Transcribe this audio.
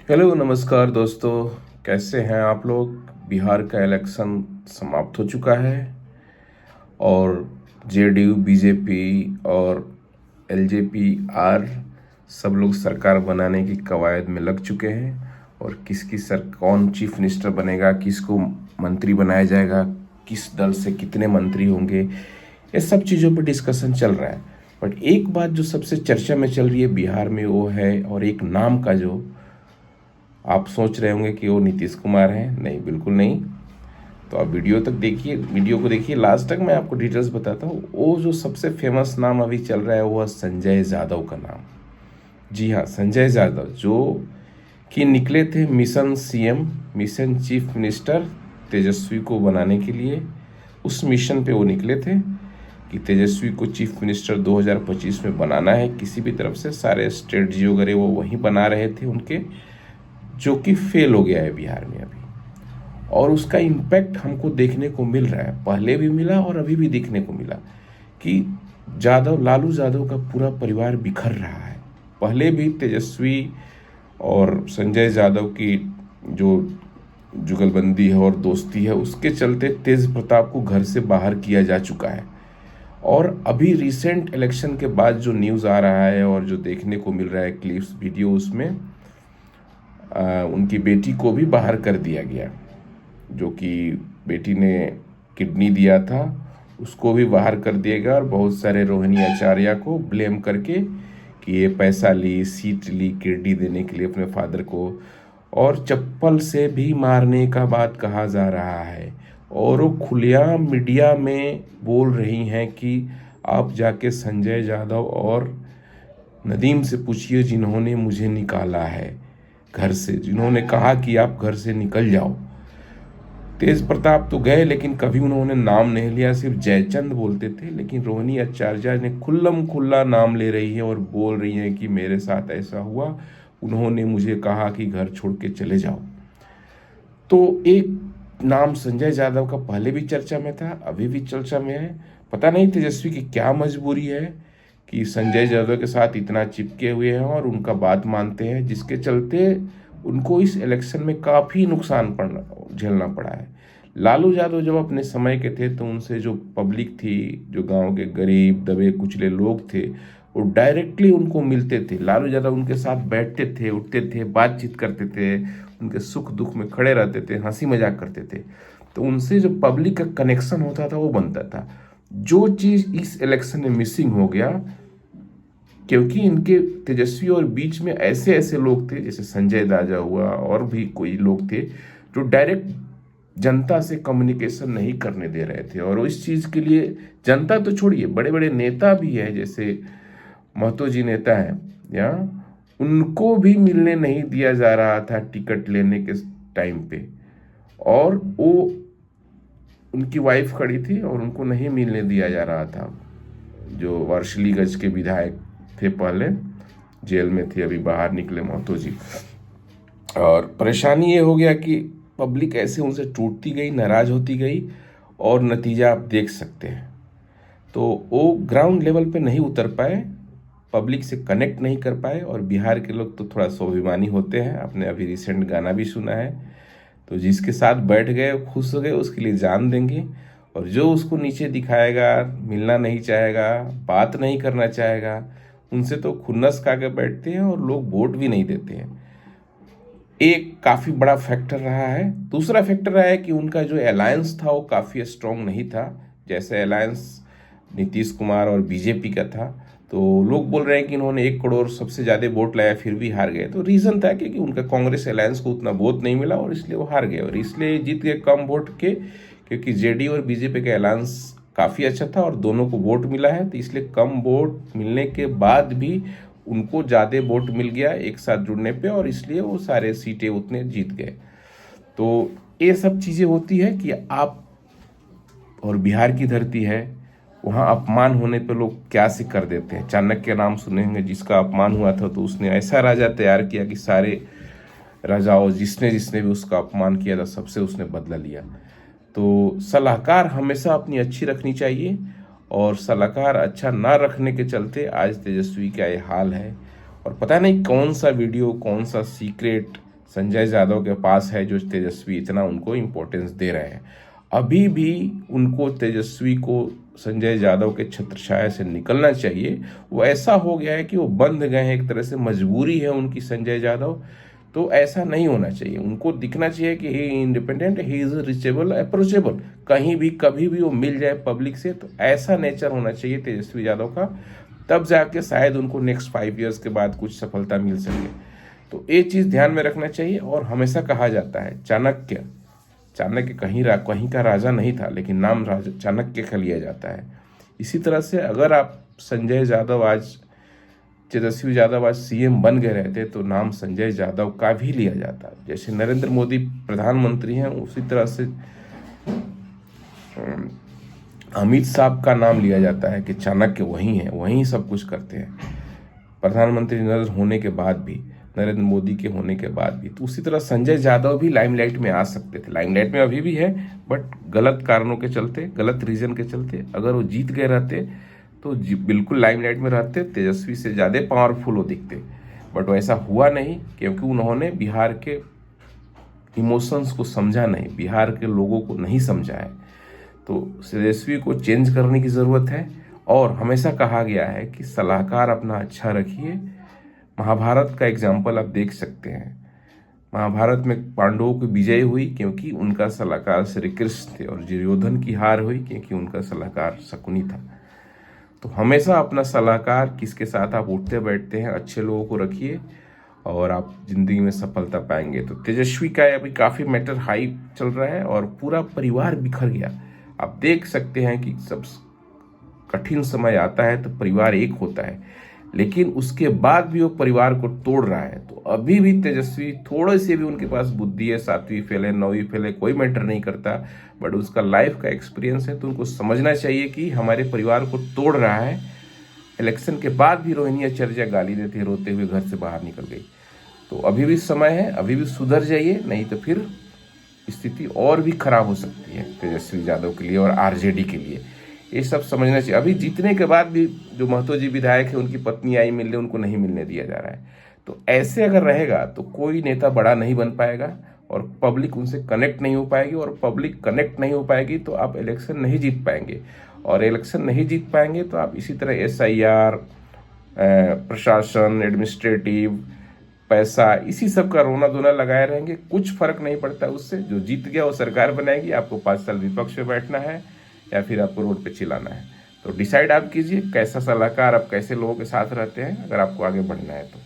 Hello नमस्कार दोस्तों। कैसे हैं आप लोग। बिहार का इलेक्शन समाप्त हो चुका है और जेडीयू बीजेपी और एलजेपी आर सब लोग सरकार बनाने की कवायद में लग चुके हैं। और किसकी सर कौन चीफ मिनिस्टर बनेगा, किसको मंत्री बनाया जाएगा, किस दल से कितने मंत्री होंगे, ये सब चीज़ों पर डिस्कशन चल रहा है। बट एक बात जो सबसे चर्चा में चल रही है बिहार में वो है, और एक नाम का जो आप सोच रहे होंगे कि वो नीतीश कुमार हैं, नहीं बिल्कुल नहीं। तो आप वीडियो तक देखिए, वीडियो को देखिए लास्ट तक, मैं आपको डिटेल्स बताता हूँ। वो जो सबसे फेमस नाम अभी चल रहा है वो है संजय यादव का नाम। जी हाँ, संजय यादव जो कि निकले थे mission CM, mission chief minister Tejashwi को बनाने के लिए। उस मिशन पे वो निकले थे कि तेजस्वी को चीफ मिनिस्टर 2025 में बनाना है किसी भी तरफ से। सारे स्ट्रेटजी वगैरह वो वहीं बना रहे थे उनके, जो कि फेल हो गया है बिहार में अभी। और उसका इम्पैक्ट हमको देखने को मिल रहा है, पहले भी मिला और अभी भी देखने को मिला कि लालू यादव का पूरा परिवार बिखर रहा है। पहले भी तेजस्वी और संजय यादव की जो जुगलबंदी है और दोस्ती है, उसके चलते तेज प्रताप को घर से बाहर किया जा चुका है। और अभी रिसेंट इलेक्शन के बाद जो न्यूज़ आ रहा है और जो देखने को मिल रहा है क्लिप्स वीडियो, उसमें उनकी बेटी को भी बाहर कर दिया गया। जो कि बेटी ने किडनी दिया था, उसको भी बाहर कर दिया गया। और बहुत सारे रोहिणी आचार्य को ब्लेम करके कि ये पैसा ली, सीट ली किडनी देने के लिए अपने फादर को, और चप्पल से भी मारने का बात कहा जा रहा है। और वो खुलेआम मीडिया में बोल रही हैं कि आप जाके संजय यादव और नदीम से पूछिए जिन्होंने मुझे निकाला है घर से, जिन्होंने कहा कि आप घर से निकल जाओ। तेज प्रताप तो गए लेकिन कभी उन्होंने नाम नहीं लिया, सिर्फ जयचंद बोलते थे। लेकिन रोहिणी आचार्य ने खुल्लम खुल्ला नाम ले रही है और बोल रही हैं कि मेरे साथ ऐसा हुआ, उन्होंने मुझे कहा कि घर छोड़ के चले जाओ। तो एक नाम संजय यादव का पहले भी चर्चा में था, अभी भी चर्चा में है। पता नहीं तेजस्वी की क्या मजबूरी है कि संजय यादव के साथ इतना चिपके हुए हैं और उनका बात मानते हैं, जिसके चलते उनको इस इलेक्शन में काफ़ी नुकसान पड़ना झेलना पड़ा है। लालू यादव जब अपने समय के थे तो उनसे जो पब्लिक थी, जो गांव के गरीब दबे कुचले लोग थे, वो डायरेक्टली उनको मिलते थे। लालू यादव उनके साथ बैठते थे, उठते थे, बातचीत करते थे, उनके सुख दुख में खड़े रहते थे, हंसी मजाक करते थे। तो उनसे जो पब्लिक का कनेक्शन होता था वो बनता था। जो चीज़ इस इलेक्शन में मिसिंग हो गया, क्योंकि इनके तेजस्वी और बीच में ऐसे ऐसे लोग थे, जैसे संजय दाजा हुआ और भी कोई लोग थे, जो डायरेक्ट जनता से कम्युनिकेशन नहीं करने दे रहे थे। और इस चीज़ के लिए जनता तो छोड़िए, बड़े बड़े नेता भी हैं, जैसे महतो जी नेता हैं, या उनको भी मिलने नहीं दिया जा रहा था टिकट लेने के टाइम पे। और वो उनकी वाइफ खड़ी थी और उनको नहीं मिलने दिया जा रहा था। जो वार्षलीगंज के विधायक थे, पहले जेल में थे, अभी बाहर निकले महतो जी। और परेशानी ये हो गया कि पब्लिक ऐसे उनसे टूटती गई, नाराज होती गई, और नतीजा आप देख सकते हैं। तो वो ग्राउंड लेवल पे नहीं उतर पाए, पब्लिक से कनेक्ट नहीं कर पाए। और बिहार के लोग तो थोड़ा स्वाभिमानी होते हैं, आपने अभी रिसेंट गाना भी सुना है। तो जिसके साथ बैठ गए, खुश हो गए, उसके लिए जान देंगे। और जो उसको नीचे दिखाएगा, मिलना नहीं चाहेगा, बात नहीं करना चाहेगा, उनसे तो खुन्नस खा के बैठते हैं और लोग वोट भी नहीं देते हैं। एक काफ़ी बड़ा फैक्टर रहा है। दूसरा फैक्टर रहा है कि उनका जो अलायंस था वो काफ़ी स्ट्रॉन्ग नहीं था, जैसे अलायंस नीतीश कुमार और बीजेपी का था। तो लोग बोल रहे हैं कि इन्होंने 1 करोड़ सबसे ज़्यादा वोट लाया फिर भी हार गए। तो रीज़न था कि उनका कांग्रेस अलायंस को उतना वोट नहीं मिला और इसलिए वो हार गए, और इसलिए जीत गए कम वोट के, क्योंकि जेडीयू और बीजेपी का अलायंस काफ़ी अच्छा था और दोनों को वोट मिला है। तो इसलिए कम वोट मिलने के बाद भी उनको ज़्यादा वोट मिल गया एक साथ जुड़ने पे, और इसलिए वो सारे सीटें उतने जीत गए। तो ये सब चीज़ें होती है कि आप, और बिहार की धरती है, वहाँ अपमान होने पे लोग क्या से कर देते हैं। चाणक्य नाम सुने होंगे, जिसका अपमान हुआ था तो उसने ऐसा राजा तैयार किया कि सारे राजाओं जिसने जिसने भी उसका अपमान किया था सबसे उसने बदला लिया। तो सलाहकार हमेशा अपनी अच्छी रखनी चाहिए, और सलाहकार अच्छा ना रखने के चलते आज तेजस्वी का ये हाल है। और पता नहीं कौन सा वीडियो, कौन सा सीक्रेट संजय यादव के पास है, जो तेजस्वी इतना उनको इम्पोर्टेंस दे रहे हैं। अभी भी उनको तेजस्वी को संजय यादव के छत्रछाया से निकलना चाहिए। वो ऐसा हो गया है कि वो बंध गए हैं, एक तरह से मजबूरी है उनकी संजय यादव। तो ऐसा नहीं होना चाहिए, उनको दिखना चाहिए कि he independent, he is reachable, approachable, कहीं भी कभी भी वो मिल जाए पब्लिक से। तो ऐसा नेचर होना चाहिए तेजस्वी यादव का, तब जाके शायद उनको नेक्स्ट 5 ईयर्स के बाद कुछ सफलता मिल सके। तो ये चीज़ ध्यान में रखना चाहिए। और हमेशा कहा जाता है चाणक्य, चाणक्य कहीं का राजा नहीं था, लेकिन नाम राजा चाणक्य का लिया जाता है। इसी तरह से अगर आप संजय यादव आज, तेजस्वी यादव आज सीएम बन गए रहते तो नाम संजय यादव का भी लिया जाता। जैसे नरेंद्र मोदी प्रधानमंत्री हैं, उसी तरह से अमित साहब का नाम लिया जाता है कि चाणक्य वही हैं, वही सब कुछ करते हैं, प्रधानमंत्री नरेंद्र होने के बाद भी, नरेंद्र मोदी के होने के बाद भी। तो उसी तरह संजय यादव भी लाइमलाइट में आ सकते थे, लाइमलाइट में अभी भी है, बट गलत कारणों के चलते, गलत रीजन के चलते। अगर वो जीत गए रहते तो बिल्कुल लाइमलाइट में रहते, तेजस्वी से ज़्यादा पावरफुल हो दिखते। बट वैसा हुआ नहीं, क्योंकि उन्होंने बिहार के इमोशंस को समझा नहीं, बिहार के लोगों को नहीं समझा है। तो तेजस्वी को चेंज करने की ज़रूरत है। और हमेशा कहा गया है कि सलाहकार अपना अच्छा रखिए। महाभारत का एग्जाम्पल आप देख सकते हैं, महाभारत में पांडवों की विजय हुई क्योंकि उनका सलाहकार श्री कृष्ण थे, और दुर्योधन की हार हुई क्योंकि उनका सलाहकार शकुनी था। तो हमेशा अपना सलाहकार, किसके साथ आप उठते बैठते हैं, अच्छे लोगों को रखिए और आप जिंदगी में सफलता पाएंगे। तो तेजस्वी का अभी काफ़ी मैटर हाई चल रहा है और पूरा परिवार बिखर गया। आप देख सकते हैं कि सब कठिन समय आता है तो परिवार एक होता है, लेकिन उसके बाद भी वो परिवार को तोड़ रहा है। तो अभी भी तेजस्वी, थोड़े से भी उनके पास बुद्धि है, 7वीं फेल है, 9वीं फेल है, कोई मैटर नहीं करता, बट उसका लाइफ का एक्सपीरियंस है। तो उनको समझना चाहिए कि हमारे परिवार को तोड़ रहा है। इलेक्शन के बाद भी रोहिणी आचार्य गाली देते, रोते हुए घर से बाहर निकल गई। तो अभी भी समय है, अभी भी सुधर जाइए, नहीं तो फिर स्थिति और भी खराब हो सकती है तेजस्वी यादव के लिए और आरजेडी के लिए। ये सब समझना चाहिए। अभी जीतने के बाद भी जो महतो जी विधायक है, उनकी पत्नी आई मिलने, उनको नहीं मिलने दिया जा रहा है। तो ऐसे अगर रहेगा तो कोई नेता बड़ा नहीं बन पाएगा और पब्लिक उनसे कनेक्ट नहीं हो पाएगी, और पब्लिक कनेक्ट नहीं हो पाएगी तो आप इलेक्शन नहीं जीत पाएंगे, और इलेक्शन नहीं जीत पाएंगे तो आप इसी तरह SIR, प्रशासन, एडमिनिस्ट्रेटिव, पैसा, इसी सब का रोना धोना लगाए रहेंगे। कुछ फर्क नहीं पड़ता उससे। जो जीत गया वो सरकार बनाएगी, आपको 5 साल विपक्ष में बैठना है या फिर आपको रोड पे चिल्लाना है। तो डिसाइड आप कीजिए कैसा सलाहकार, आप कैसे लोगों के साथ रहते हैं, अगर आपको आगे बढ़ना है तो।